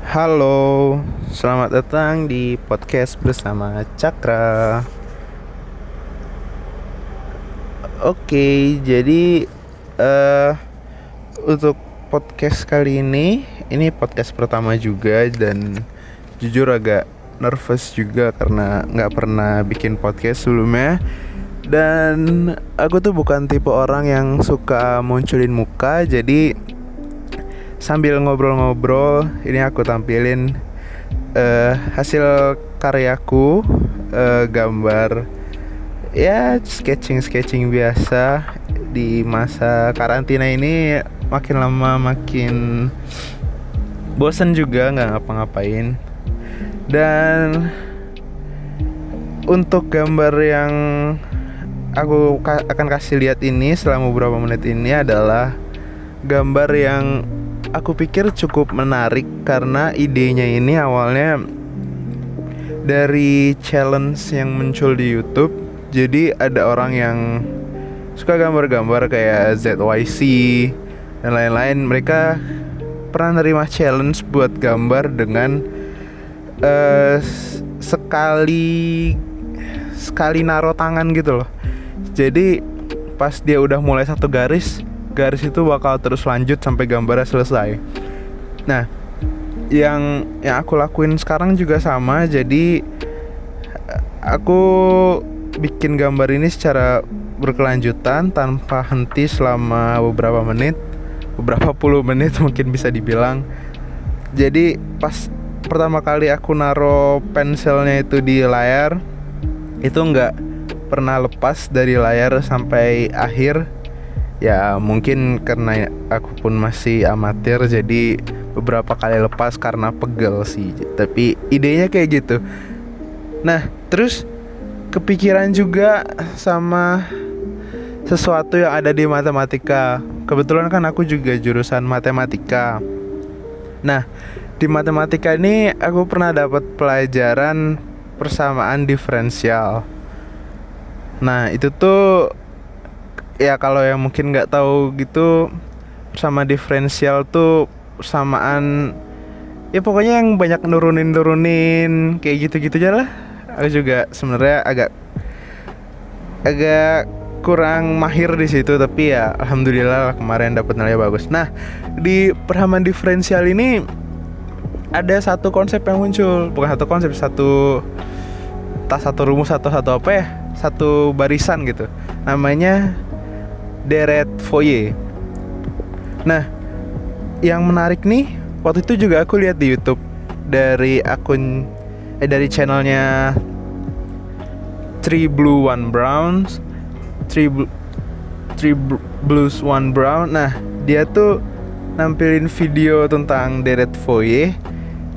Halo, selamat datang di podcast bersama Cakra. Oke, jadi eh untuk podcast kali ini podcast pertama juga dan jujur agak nervous juga karena nggak pernah bikin podcast sebelumnya. Dan aku tuh bukan tipe orang yang suka munculin muka, jadi sambil ngobrol-ngobrol ini aku tampilin hasil karyaku, gambar ya sketching biasa di masa karantina ini. Makin lama makin bosen juga nggak ngapa-ngapain. Dan untuk gambar yang aku akan kasih lihat ini selama beberapa menit ini adalah gambar yang aku pikir cukup menarik karena idenya ini awalnya dari challenge yang muncul di YouTube. Jadi ada orang yang suka gambar-gambar kayak ZYC dan lain-lain. Mereka pernah nerima challenge buat gambar dengan sekali naruh tangan gitu loh. Jadi pas dia udah mulai satu garis itu bakal terus lanjut sampai gambarnya selesai. Nah, yang aku lakuin sekarang juga sama. Jadi aku bikin gambar ini secara berkelanjutan tanpa henti selama beberapa puluh menit mungkin bisa dibilang. Jadi pas pertama kali aku naruh pensilnya itu di layar, itu nggak pernah lepas dari layar sampai akhir. Ya mungkin karena aku pun masih amatir, jadi beberapa kali lepas karena pegel sih. Tapi idenya kayak gitu. Nah, terus kepikiran juga sama sesuatu yang ada di matematika. Kebetulan kan aku juga jurusan matematika. Nah, di matematika ini aku pernah dapat pelajaran persamaan diferensial. Nah, itu tuh ya kalau yang mungkin nggak tahu gitu, sama diferensial tuh persamaan ya pokoknya yang banyak nurunin kayak gitu-gitu aja lah. Aku juga sebenarnya agak kurang mahir di situ, tapi ya alhamdulillah lah kemarin dapat nilai bagus. Nah, di persamaan diferensial ini ada satu konsep yang muncul, bukan satu konsep, satu rumus atau satu barisan gitu. Namanya deret Fourier. Nah, yang menarik nih, waktu itu juga aku lihat di YouTube dari dari channelnya Three Blues One Brown. Nah, dia tuh nampilin video tentang deret Fourier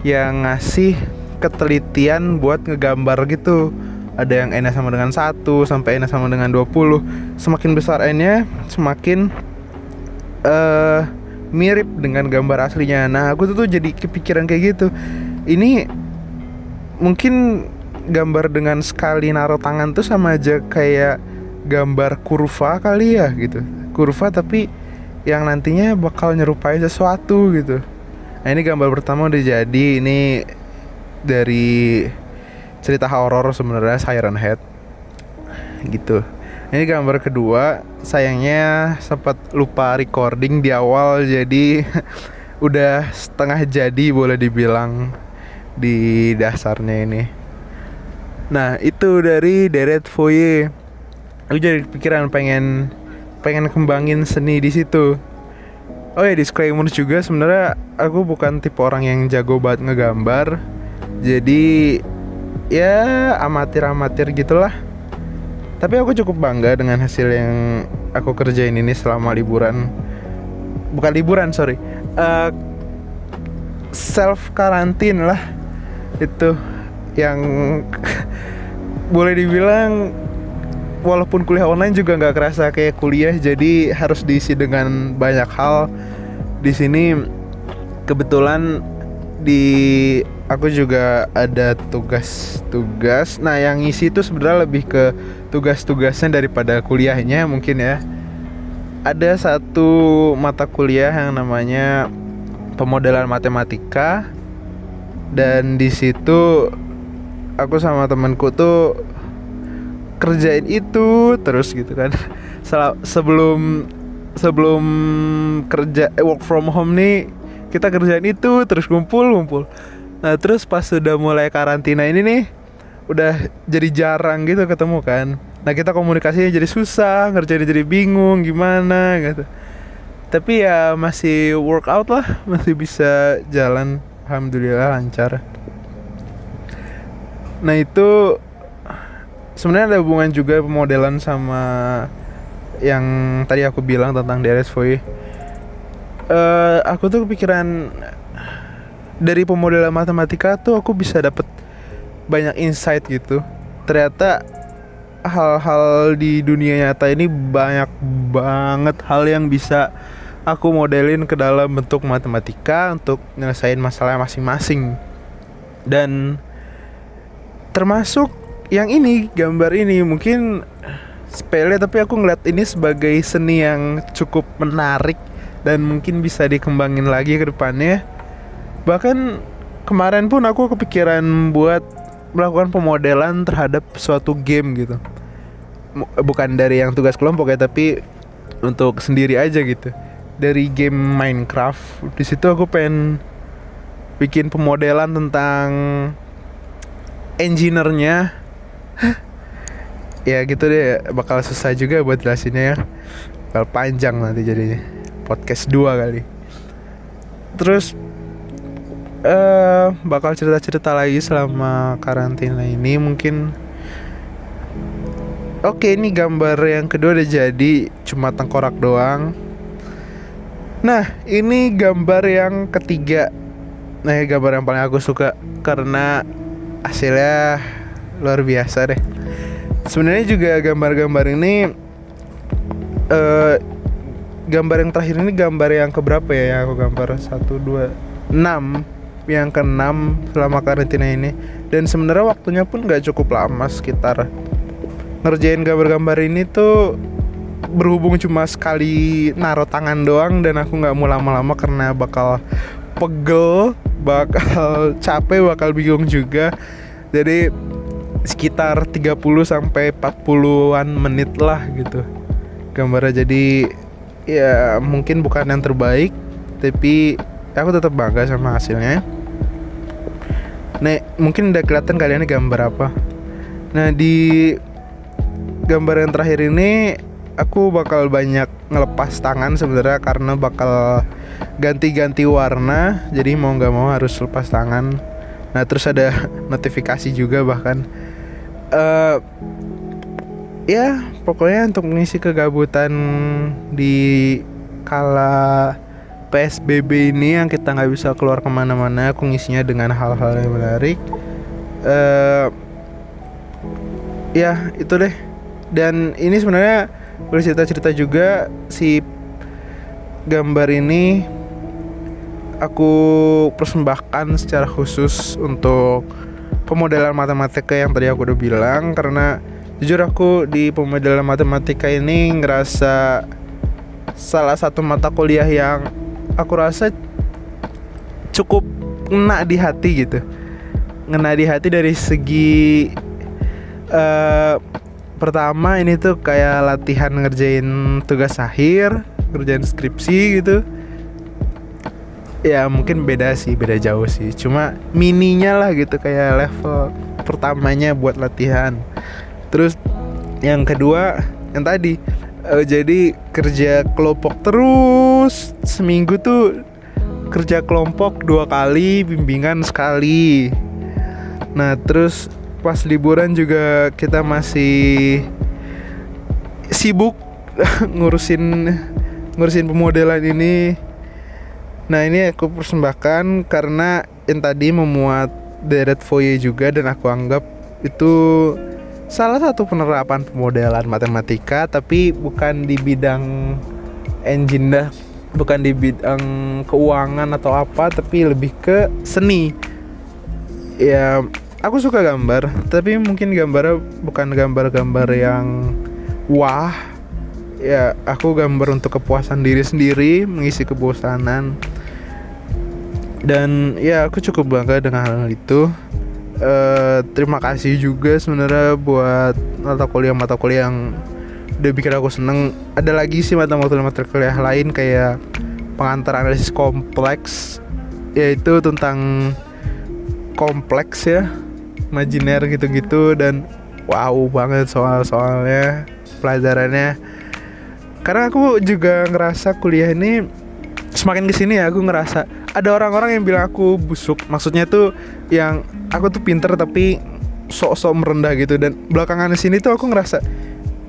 yang ngasih ketelitian buat ngegambar gitu. Ada yang N-nya sama dengan 1 sampai N-nya sama dengan 20. Semakin besar N-nya, semakin mirip dengan gambar aslinya. Nah, aku tuh jadi kepikiran kayak gitu. Ini mungkin gambar dengan sekali naruh tangan tuh sama aja kayak gambar kurva kali ya gitu. Kurva tapi yang nantinya bakal nyerupai sesuatu gitu. Nah, ini gambar pertama udah jadi. Ini dari cerita horor sebenarnya, Siren Head gitu. Ini gambar kedua, sayangnya sempat lupa recording di awal, jadi udah setengah jadi boleh dibilang di dasarnya ini. Nah, itu dari deret Fourier. Aku jadi pikiran pengen kembangin seni di situ. Oh ya, disclaimer juga, sebenarnya aku bukan tipe orang yang jago banget ngegambar. Jadi ya amatir gitulah. Tapi aku cukup bangga dengan hasil yang aku kerjain ini selama self karantin lah. Itu yang boleh dibilang walaupun kuliah online juga nggak kerasa kayak kuliah, jadi harus diisi dengan banyak hal. Di sini kebetulan aku juga ada tugas. Nah, yang ngisi itu sebenarnya lebih ke tugas-tugasnya daripada kuliahnya mungkin ya. Ada satu mata kuliah yang namanya pemodelan matematika. Dan di situ aku sama temanku tuh kerjain itu terus gitu kan. Sebelum kerja work from home nih, kita kerjain itu terus ngumpul. Nah terus pas sudah mulai karantina ini nih, udah jadi jarang gitu ketemu kan. Nah kita komunikasinya jadi susah, ngerjainnya jadi bingung gimana gitu. Tapi ya masih workout lah, masih bisa jalan, alhamdulillah lancar. Nah itu sebenarnya ada hubungan juga pemodelan sama yang tadi aku bilang tentang DRS4. Aku tuh kepikiran dari pemodelan matematika tuh aku bisa dapet banyak insight gitu. Ternyata hal-hal di dunia nyata ini banyak banget hal yang bisa aku modelin ke dalam bentuk matematika untuk nyelesain masalah masing-masing. Dan termasuk yang ini, gambar ini mungkin sepele tapi aku ngeliat ini sebagai seni yang cukup menarik dan mungkin bisa dikembangin lagi ke depannya. Bahkan kemarin pun aku kepikiran buat melakukan pemodelan terhadap suatu game gitu. Bukan dari yang tugas kelompok ya, tapi untuk sendiri aja gitu. Dari game Minecraft. Di situ aku pengen bikin pemodelan tentang engineer-nya. Ya gitu deh, bakal susah juga buat jelasinnya ya. Bakal panjang nanti jadinya. Podcast 2 kali. Terus bakal cerita-cerita lagi selama karantina ini mungkin. Oke, ini gambar yang kedua udah jadi, cuma tengkorak doang. Nah, ini gambar yang ketiga. Nah, ini gambar yang paling aku suka karena hasilnya luar biasa deh. Sebenarnya juga gambar-gambar ini gambar yang terakhir ini gambar yang keberapa ya yang aku gambar? 1, 2, 6. Yang ke-6 selama karantina ini. Dan sebenarnya waktunya pun gak cukup lama, sekitar ngerjain gambar-gambar ini tuh berhubung cuma sekali naruh tangan doang. Dan aku gak mau lama-lama karena bakal pegel, bakal capek, bakal bingung juga. Jadi sekitar 30-40an menit lah gitu gambarnya. Jadi ya mungkin bukan yang terbaik, tapi aku tetap bangga sama hasilnya. Nah, mungkin udah kelihatan kalian gambar apa. Nah, di gambar yang terakhir ini aku bakal banyak ngelepas tangan sebenarnya karena bakal ganti-ganti warna. Jadi mau nggak mau harus lepas tangan. Nah, terus ada notifikasi juga bahkan. Ya, pokoknya untuk mengisi kegabutan di kala PSBB ini yang kita nggak bisa keluar kemana-mana, aku ngisinya dengan hal-hal yang menarik. Ya itu deh. Dan ini sebenarnya boleh cerita-cerita juga, si gambar ini aku persembahkan secara khusus untuk pemodelan matematika yang tadi aku udah bilang. Karena jujur aku di pemodelan matematika ini ngerasa salah satu mata kuliah yang aku rasa cukup ngena di hati gitu. Ngena di hati dari segi pertama ini tuh kayak latihan ngerjain tugas akhir, ngerjain skripsi gitu. Ya mungkin beda jauh sih. Cuma mininya lah gitu, kayak level pertamanya buat latihan. Terus yang kedua yang tadi jadi kerja kelompok terus. Seminggu tuh kerja kelompok 2 kali, bimbingan sekali. Nah terus pas liburan juga kita masih sibuk ngurusin pemodelan ini. Nah ini aku persembahkan karena yang tadi memuat deret foye juga, dan aku anggap itu salah satu penerapan pemodelan matematika, tapi bukan di bidang engine dah, bukan di bidang keuangan atau apa, tapi lebih ke seni. Ya, aku suka gambar, tapi mungkin gambarnya bukan gambar-gambar yang wah. Ya, aku gambar untuk kepuasan diri sendiri, mengisi kebosanan. Dan ya aku cukup bangga dengan hal itu. Terima kasih juga sebenarnya buat mata kuliah yang udah bikin aku seneng. Ada lagi sih mata kuliah lain kayak pengantar analisis kompleks, yaitu tentang kompleks ya, imajiner gitu-gitu, dan wow banget soal-soalnya, pelajarannya. Karena aku juga ngerasa kuliah ini semakin kesini ya, aku ngerasa ada orang-orang yang bilang aku busuk. Maksudnya tuh yang aku tuh pinter tapi sok-sok merendah gitu. Dan belakangan sini tuh aku ngerasa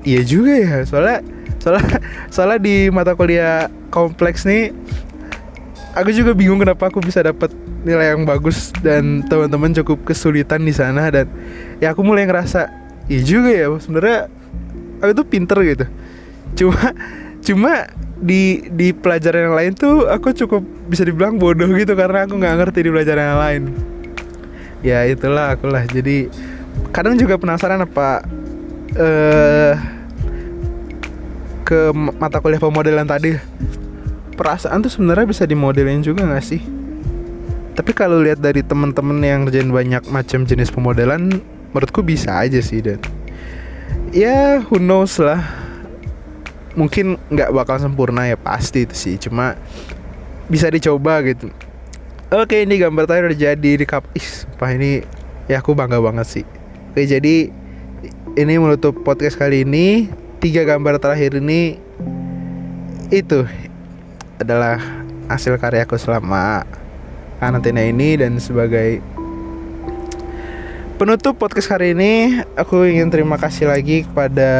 iya juga ya, soalnya di mata kuliah kompleks nih aku juga bingung kenapa aku bisa dapat nilai yang bagus dan teman-teman cukup kesulitan di sana. Dan ya aku mulai ngerasa iya juga ya, sebenarnya aku tuh pinter gitu. Cuma di pelajaran yang lain tuh aku cukup bisa dibilang bodoh gitu, karena aku nggak ngerti di pelajaran yang lain. Ya itulah akulah. Jadi kadang juga penasaran apa ke mata kuliah pemodelan tadi, perasaan tuh sebenarnya bisa dimodelin juga nggak sih? Tapi kalau lihat dari temen-temen yang ngerjain banyak macam jenis pemodelan, menurutku bisa aja sih. Dan ya who knows lah, mungkin nggak bakal sempurna ya, pasti itu sih, cuma bisa dicoba gitu. Oke, ini gambar tadi udah jadi di Sumpah ini ya aku bangga banget sih. Oke, jadi ini menutup podcast kali ini. 3 gambar terakhir ini itu adalah hasil karyaku selama karantina ini. Dan sebagai penutup podcast hari ini, aku ingin terima kasih lagi kepada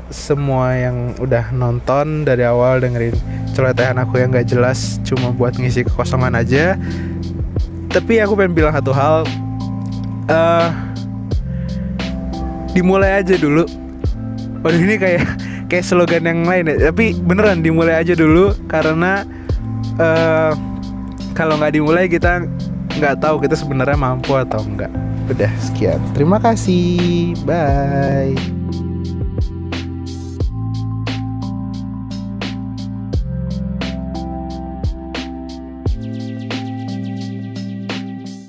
semua yang udah nonton dari awal, dengerin celotehan aku yang gak jelas cuma buat ngisi kekosongan aja. Tapi aku pengen bilang satu hal, dimulai aja dulu. Waduh, ini kayak slogan yang lain ya, tapi beneran dimulai aja dulu. Karena kalau nggak dimulai kita nggak tahu kita sebenarnya mampu atau enggak. Udah, sekian. Terima kasih. Bye.